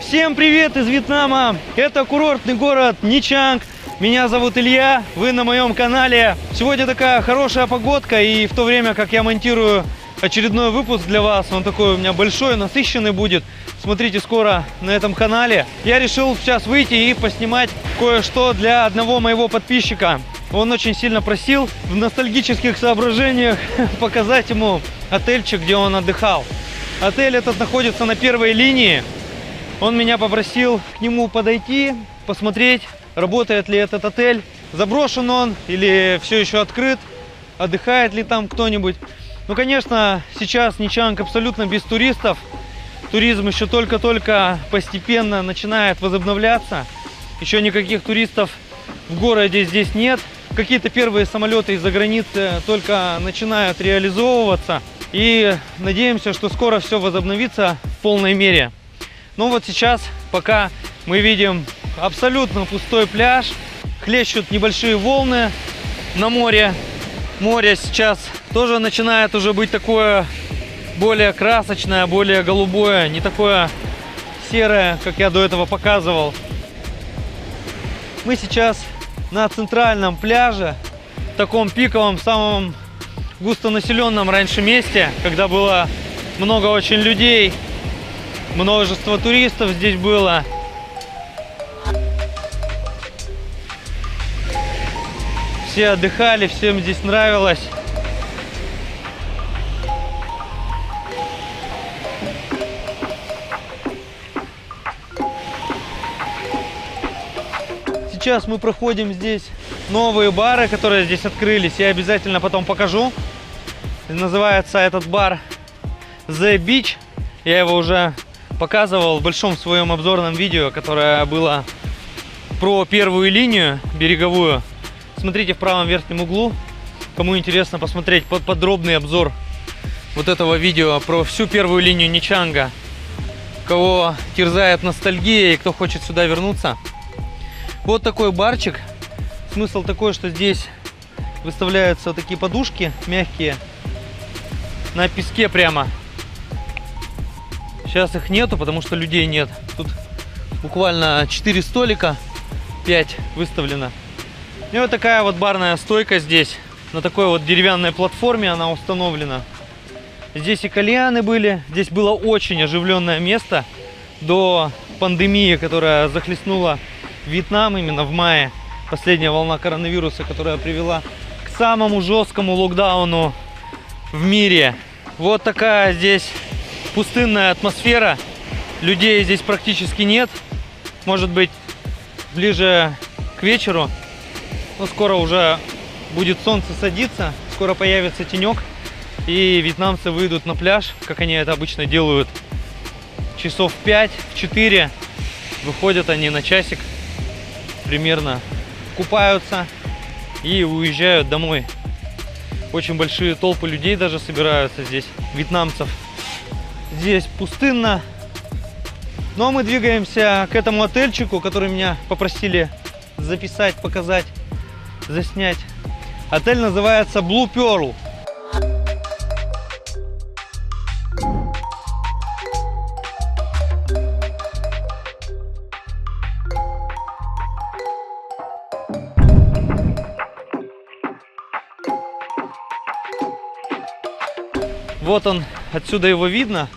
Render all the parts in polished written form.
Всем привет из Вьетнама! Это курортный город Ничанг. Меня зовут Илья, вы на моем канале. Сегодня такая хорошая погодка, и в то время, как я монтирую очередной выпуск для вас, он такой у меня большой, насыщенный будет. Смотрите скоро на этом канале. Я решил сейчас выйти и поснимать кое-что для одного моего подписчика. Он очень сильно просил в ностальгических соображениях показать ему отельчик, где он отдыхал. Отель этот находится на первой линии. Он меня попросил к нему подойти, посмотреть, работает ли этот отель, заброшен он или все еще открыт, отдыхает ли там кто-нибудь. Ну, конечно, сейчас Ничанг абсолютно без туристов. Туризм еще только-только постепенно начинает возобновляться. Еще никаких туристов в городе здесь нет. Какие-то первые самолеты из-за границы только начинают реализовываться. И надеемся, что скоро все возобновится в полной мере. Ну вот сейчас, пока мы видим абсолютно пустой пляж, хлещут небольшие волны на море. Море сейчас тоже начинает уже быть такое более красочное, более голубое, не такое серое, как я до этого показывал. Мы сейчас на центральном пляже, в таком пиковом, самом густонаселенном раньше месте, когда было много очень людей. Множество туристов здесь было. Все отдыхали, всем здесь нравилось. Сейчас мы проходим здесь новые бары, которые здесь открылись. Я обязательно потом покажу. Называется этот бар The Beach. Я его уже показывал в большом своем обзорном видео, которое было про первую линию береговую. Смотрите в правом верхнем углу, кому интересно посмотреть подробный обзор вот этого видео про всю первую линию Ничанга. Кого терзает ностальгия и кто хочет сюда вернуться. Вот такой барчик. Смысл такой, что здесь выставляются вот такие подушки мягкие на песке прямо. Сейчас их нету, потому что людей нет. Тут буквально 4 столика, 5 выставлено. И вот такая вот барная стойка здесь. На такой вот деревянной платформе она установлена. Здесь и кальяны были. Здесь было очень оживленное место до пандемии, которая захлестнула Вьетнам именно в мае. Последняя волна коронавируса, которая привела к самому жесткому локдауну в мире. Вот такая здесь пустынная атмосфера, людей здесь практически нет. Может быть, ближе к вечеру, но скоро уже будет солнце садиться, скоро появится тенек, и вьетнамцы выйдут на пляж, как они это обычно делают. Часов в 5-4 выходят они на часик примерно, купаются и уезжают домой. Очень большие толпы людей даже собираются здесь, вьетнамцев. Здесь пустынно, но мы двигаемся к этому отельчику, который меня попросили записать, показать, заснять. Отель называется Blue Pearl. Вот он, отсюда его видно.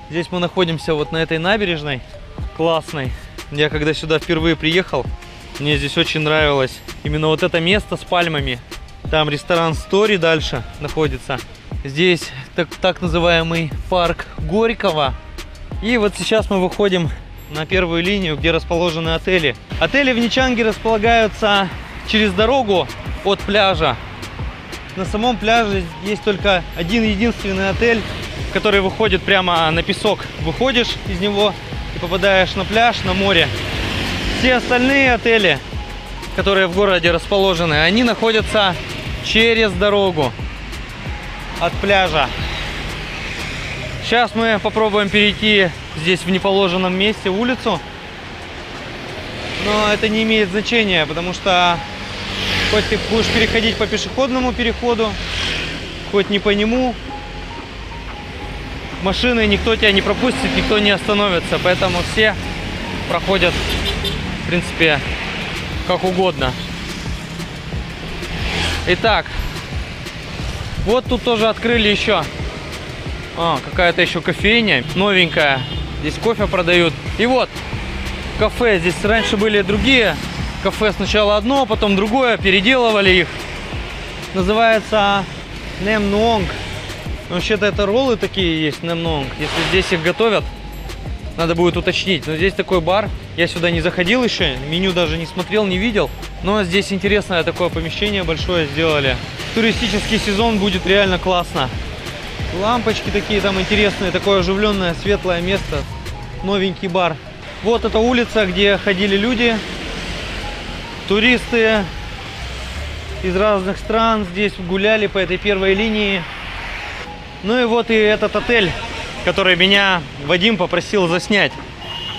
Здесь мы находимся вот на этой набережной классной. Я когда сюда впервые приехал, мне здесь очень нравилось именно вот это место с пальмами. Там ресторан Story дальше находится. Здесь так называемый парк Горького. И вот сейчас мы выходим на первую линию, где расположены отели. Отели в Ничанге располагаются через дорогу от пляжа. На самом пляже есть только один единственный отель, который выходит прямо на песок. Выходишь из него и попадаешь на пляж, на море. Все остальные отели, которые в городе расположены, они находятся через дорогу от пляжа. Сейчас мы попробуем перейти здесь в неположенном месте улицу. Но это не имеет значения, потому что хоть ты будешь переходить по пешеходному переходу, хоть не по нему, машины, никто тебя не пропустит, никто не остановится. Поэтому все проходят, в принципе, как угодно. Итак, вот тут тоже открыли еще. Какая-то еще кофейня новенькая. Здесь кофе продают. И вот кафе. Здесь раньше были другие кафе. Сначала одно, потом другое. Переделывали их. Называется Nem Nong. Вообще-то это роллы такие есть, Nem Nong. Если здесь их готовят, надо будет уточнить. Но здесь такой бар. Я сюда не заходил еще. Меню даже не смотрел, не видел. Но здесь интересное такое помещение большое сделали. Туристический сезон будет реально классно. Лампочки такие там интересные. Такое оживленное, светлое место. Новенький бар. Вот эта улица, где ходили люди. Туристы из разных стран здесь гуляли по этой первой линии. Ну и вот и этот отель, который меня Вадим попросил заснять.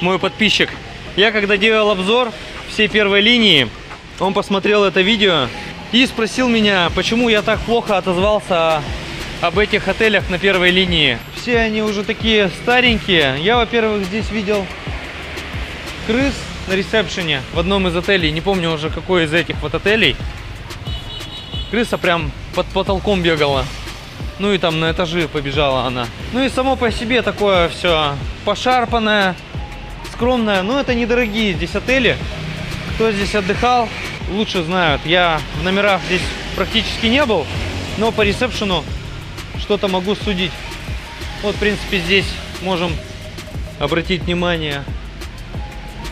Мой подписчик. Я когда делал обзор всей первой линии, он посмотрел это видео и спросил меня, почему я так плохо отозвался об этих отелях на первой линии. Все они уже такие старенькие. Я, во-первых, здесь видел крыс на ресепшене в одном из отелей. Не помню уже, какой из этих вот отелей. Крыса прям под потолком бегала. Ну и там на этажи побежала она. Ну и само по себе такое все пошарпанное, скромное. Но это недорогие здесь отели. Кто здесь отдыхал, лучше знают. Я в номерах здесь практически не был, но по ресепшену что-то могу судить. Вот, в принципе, здесь можем обратить внимание,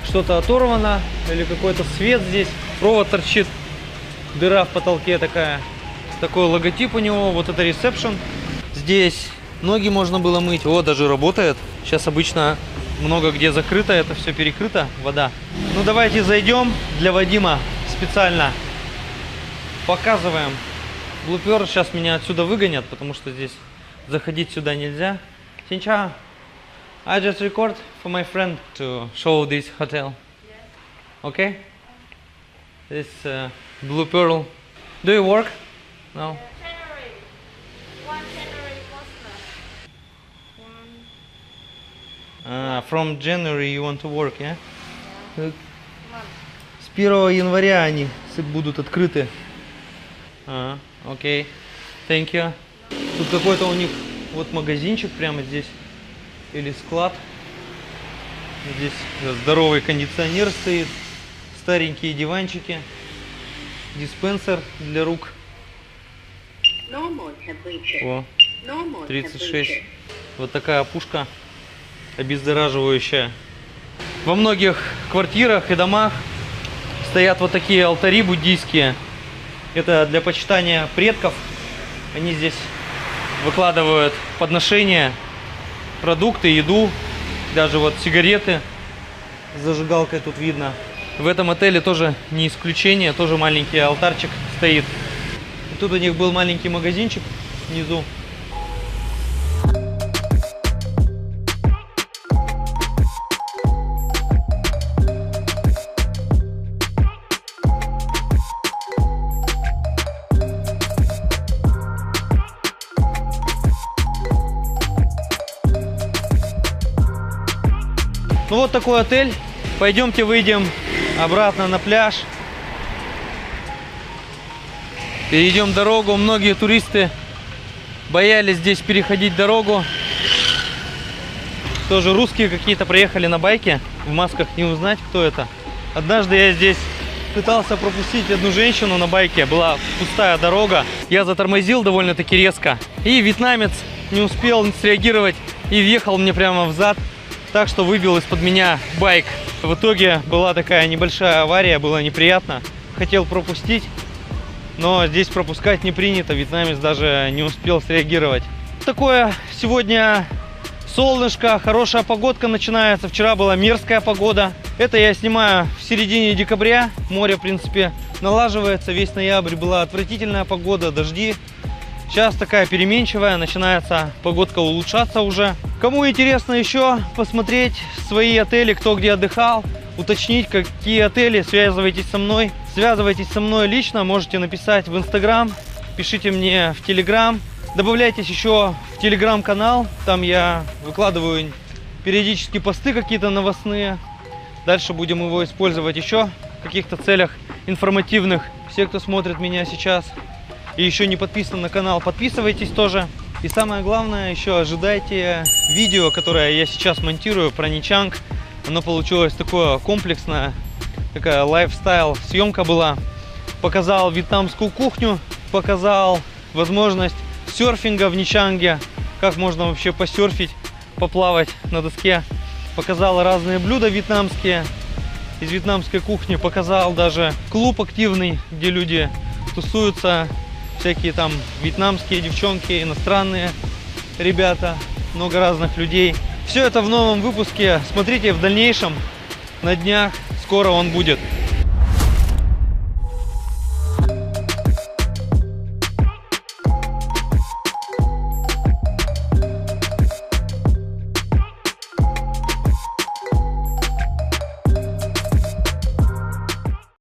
что-то оторвано или какой-то свет здесь. Провод торчит, дыра в потолке такая. Такой логотип у него. Вот это ресепшн. Здесь ноги можно было мыть. О, даже работает. Сейчас обычно много где закрыто, это все перекрыто, вода. Ну давайте зайдем для Вадима специально. Показываем. Блупер. Сейчас меня отсюда выгонят, потому что здесь заходить сюда нельзя. Синча, I just record for my friend to show this hotel. Okay? This Blue Pearl. Do you work? No. January. One January One. From January you want to work, yeah? One. С 1 января они будут открыты. Окей. Thank you. Тут какой-то у них вот магазинчик прямо здесь. Или склад. Здесь здоровый кондиционер стоит. Старенькие диванчики. Диспенсер для рук. О, 36. Вот такая пушка обездораживающая. Во многих квартирах и домах стоят вот такие алтари буддийские. Это для почитания предков. Они здесь выкладывают подношения, продукты, еду, даже вот сигареты с зажигалкой тут видно. В этом отеле тоже не исключение, тоже маленький алтарчик стоит. И тут у них был маленький магазинчик внизу. Ну вот такой отель. Пойдемте выйдем обратно на пляж. Перейдем дорогу. Многие туристы боялись здесь переходить дорогу. Тоже русские какие-то приехали на байке. В масках, не узнать, кто это. Однажды я здесь пытался пропустить одну женщину на байке. Была пустая дорога. Я затормозил довольно-таки резко. И вьетнамец не успел среагировать и въехал мне прямо в зад. Так что выбил из-под меня байк. В итоге была такая небольшая авария, было неприятно. Хотел пропустить, но здесь пропускать не принято. Вьетнамец даже не успел среагировать. Такое сегодня солнышко, хорошая погодка начинается. Вчера была мерзкая погода. Это я снимаю в середине декабря. Море, в принципе, налаживается. Весь ноябрь была отвратительная погода, дожди. Сейчас такая переменчивая, начинается погодка улучшаться уже. Кому интересно еще посмотреть свои отели, кто где отдыхал, уточнить, какие отели, связывайтесь со мной. Связывайтесь со мной лично, можете написать в Инстаграм, пишите мне в Телеграм. Добавляйтесь еще в телеграм-канал, там я выкладываю периодически посты какие-то новостные. Дальше будем его использовать еще в каких-то целях информативных. Все, кто смотрит меня сейчас и еще не подписан на канал, подписывайтесь тоже. И самое главное, еще ожидайте видео, которое я сейчас монтирую про Ничанг. Оно получилось такое комплексное, такая лайфстайл съемка была. Показал вьетнамскую кухню, показал возможность серфинга в Ничанге, как можно вообще посерфить, поплавать на доске. Показал разные блюда вьетнамские, из вьетнамской кухни. Показал даже клуб активный, где люди тусуются, всякие там вьетнамские девчонки, иностранные ребята, много разных людей. Все это в новом выпуске. Смотрите в дальнейшем, на днях, скоро он будет.